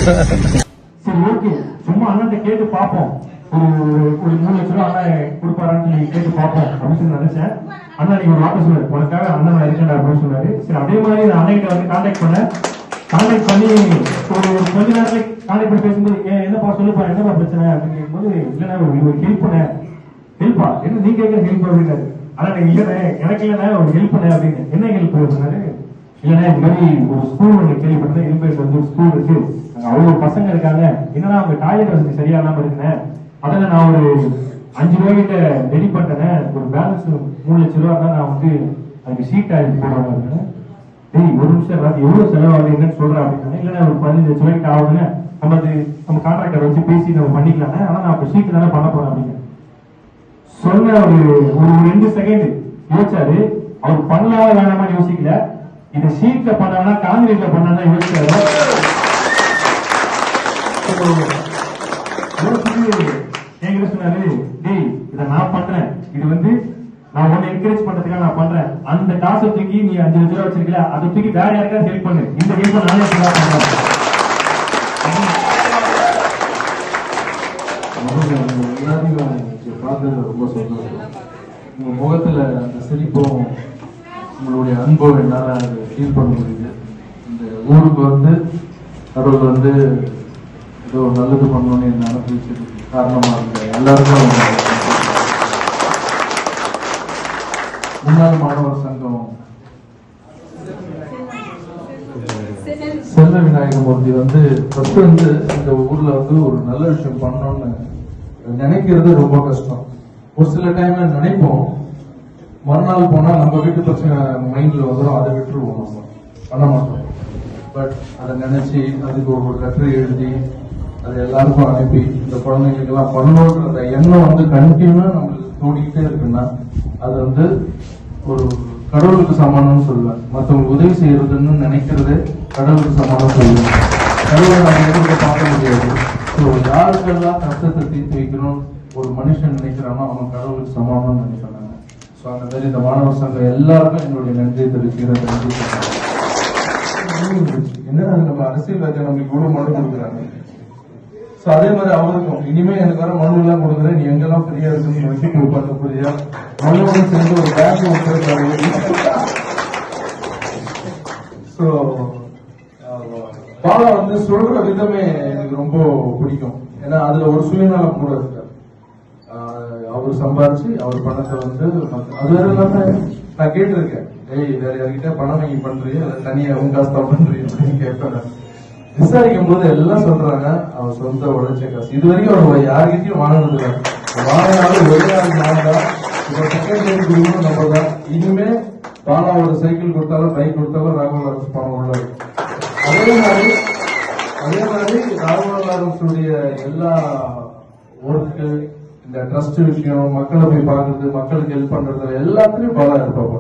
சரி ஓகே, சும்மா அண்ணன் கேட்டு பார்ப்போம். ஒரு 3 லட்ச ரூபா அண்ணன் கொடுப்பாரான்னு சொல்லி கேட்டு பார்ப்போம் அப்படின்னு சொல்லி நினைச்சேன். அண்ணா நீங்க ஒரு வார்த்தை சொன்னாரு, உனக்காக அண்ணன் இருக்கேன் அப்படின்னு சொன்னாரு. சரி அதே மாதிரி நான் அண்ணன் வந்து கான்டாக்ட் பண்ணேன். கான்டாக்ட் பண்ணி ஒரு கொஞ்ச நேரத்துல கான்டாக்ட் பண்ணி பேசும்போது என்னப்பா சொல்லுப்பா, என்னப்பா பிரச்சனை அப்படின்னு கேட்கும்போது, இல்லைன்னா ஒரு ஹெல்ப் பண்ண. ஹெல்ப்பா என்ன நீ கேட்கிற ஹெல்ப் அப்படின்னாரு. ஆனா நீங்க இல்லைண்ணே, எனக்கு இல்லைண்ணே ஒரு ஹெல்ப் பண்ண அப்படின்னு. என்ன ஹெல்ப் அப்படின்னாரு. இல்லைன்னா இந்த மாதிரி ஒரு ஸ்கூல் ஒன்று கேள்விப்பட்டேன், இரும்பேட் வந்து ஒரு ஸ்கூல் இருக்கு, அங்க அவ்வளவு பசங்க இருக்காங்க, என்னன்னா அவங்க டாய்லெட் வசதி சரியா இல்லாம இருக்குனேன், அதில் நான் ஒரு 5 ரூபாய்கிட்ட ரெடி பண்ணிட்டேன், ஒரு பேலன்ஸ் 3 லட்ச ரூபா தான் நான் வந்து அதுக்கு ஷீட் ஆயில் போடுவாங்க. டேய் ஒரு நிமிஷம் எவ்வளவு செலவாகுது என்னன்னு சொல்றேன் அப்படின்னா, இல்லைன்னா ஒரு 15 லட்ச ரூபாய்க்கு ஆகுதுன்னு நம்ம கான்ட்ராக்டர் வச்சு பேசி நம்ம பண்ணிக்கலாங்க, ஆனா நான் அப்ப ஷீட் தானே பண்ண போறேன் அப்படின்னு சொன்ன. ஒரு 2 செகண்ட் யோசிச்சாரு. அவர் பண்ணலாமா வேணாமா யோசிக்கல, இந்த ஷீட்ல பண்ணா காங்கிரீட்ல பண்ணா யோசிச்சாரு. என்கிட்ட சொன்னாரு, டேய் இதை நான் பண்றேன், இது வந்து நான் உன்னை என்கரேஜ் பண்றதுக்காக நான் பண்றேன், அந்த காசை தூக்கி நீ 5 லட்ச ரூபா வச்சிருக்கல, அதை தூக்கி வேற யாருக்காவது ஹெல்ப் பண்ணு, இந்த ஹெல்ப் நானே பண்றேன். பார்த்தது ரொம்ப சந்தோஷம். உங்க முகத்துல அந்த சிரிப்பும் உங்களுடைய அன்பும் என்னால அதை ஃபீல் பண்ண முடியுது. இந்த ஊருக்கு வந்து கடவுள் வந்து ஏதோ நல்லது பண்ணணும்னு என்ன அனுபவிச்சதுக்கு காரணமா இருந்த எல்லாருக்கும் முன்னாள் மாணவர் சங்கம் செல்வ விநாயகமூர்த்தி வந்து ஃபர்ஸ்ட் வந்து இந்த ஊர்ல வந்து ஒரு நல்ல விஷயம் பண்ணணும்னு நினைக்கிறது ரொம்ப கஷ்டம். ஒரு சில டைம்ல நினைப்போம், மறுநாள் போனா நம்ம வீட்டு பிரச்சனை மைண்ட்ல வந்துடும், அதை விட்டுருவோம், நம்ம பண்ண மாட்டோம். பட் அதை நினைச்சு அதுக்கு ஒரு கட்டுரை எழுதி அதை எல்லாருக்கும் அனுப்பி இந்த குழந்தைங்களுக்கு எல்லாம் பண்ணணுன்ற எண்ணம் வந்து கண்டினியூவா நம்மளுக்கு தோடிக்கிட்டே இருக்குன்னா அது வந்து ஒரு கடவுளுக்கு சமானம்னு சொல்லுவேன். மற்றவங்களுக்கு உதவி செய்யறதுன்னு நினைக்கிறதே கடவுளுக்கு சமானம் சொல்லுவேன். கடவுளை நம்ம எதிர்க்க பார்க்க முடியாது. ஸோ யாருக்கெல்லாம் கஷ்டத்தை தீர்த்து வைக்கணும் ஒரு மனுஷன் நினைக்கிறானோ அவன் கடவுளுக்கு சமானம்னு நினைக்கிறாங்க. ஸோ அந்த மாதிரி இந்த மாணவர் சங்கம் எல்லாருக்கும் என்னுடைய நன்றி தெரிவிக்கிற நன்றி. என்ன நம்ம அரசியல்வாதிகள் நம்மளுக்கு இவ்வளவு மனு கொடுக்குறாங்க. ஸோ அதே மாதிரி அவருக்கும் இனிமே எனக்கு வர மனு எல்லாம் கொடுக்குறேன், நீ எங்கெல்லாம் ஃப்ரீயா இருக்குன்னு வச்சு கொடுப்பாங்க. புரியா மனுவோட சேர்ந்து ஒரு பேங்க் ஒன்று. ஸோ பாலா வந்து சொல்ற விதமே எனக்கு ரொம்ப பிடிக்கும். ஏன்னா அதுல ஒரு சுயநலம் கூட இருக்கு. அவர் சம்பாரிச்சு அவர் பணத்தை வந்து அது வேற இல்லாம நான் கேட்டிருக்கேன், வேற யார்கிட்ட பணம் வாங்கி பண்றீங்க தனியா உங்க காசு தான் பண்றீங்க அப்படின்னு கேட்பேன். விசாரிக்கும் போது எல்லாம் சொல்றாங்க அவர் சொந்த உழைச்ச காசு. இது வரைக்கும் அவர் யாருக்கிட்டையும் வாங்கினது இல்லை. வாங்கினாலும் ஒரே ஆள் வாங்கா இப்ப செகண்ட் டைம் கொடுக்கணும் நம்ம தான். இனிமே பாலா ஒரு சைக்கிள் கொடுத்தாலும் பைக் கொடுத்தாலும் ராகுல் அரசு பணம் உள்ளது. அதே மாதிரி ராகுல் அரசுடைய எல்லா ஒர்க்கு, இந்த ட்ரஸ்ட் விஷயம், மக்களை போய் பார்க்கறது, மக்களுக்கு ஹெல்ப் பண்றது எல்லாத்துலயும் பாலா இருப்பாங்க.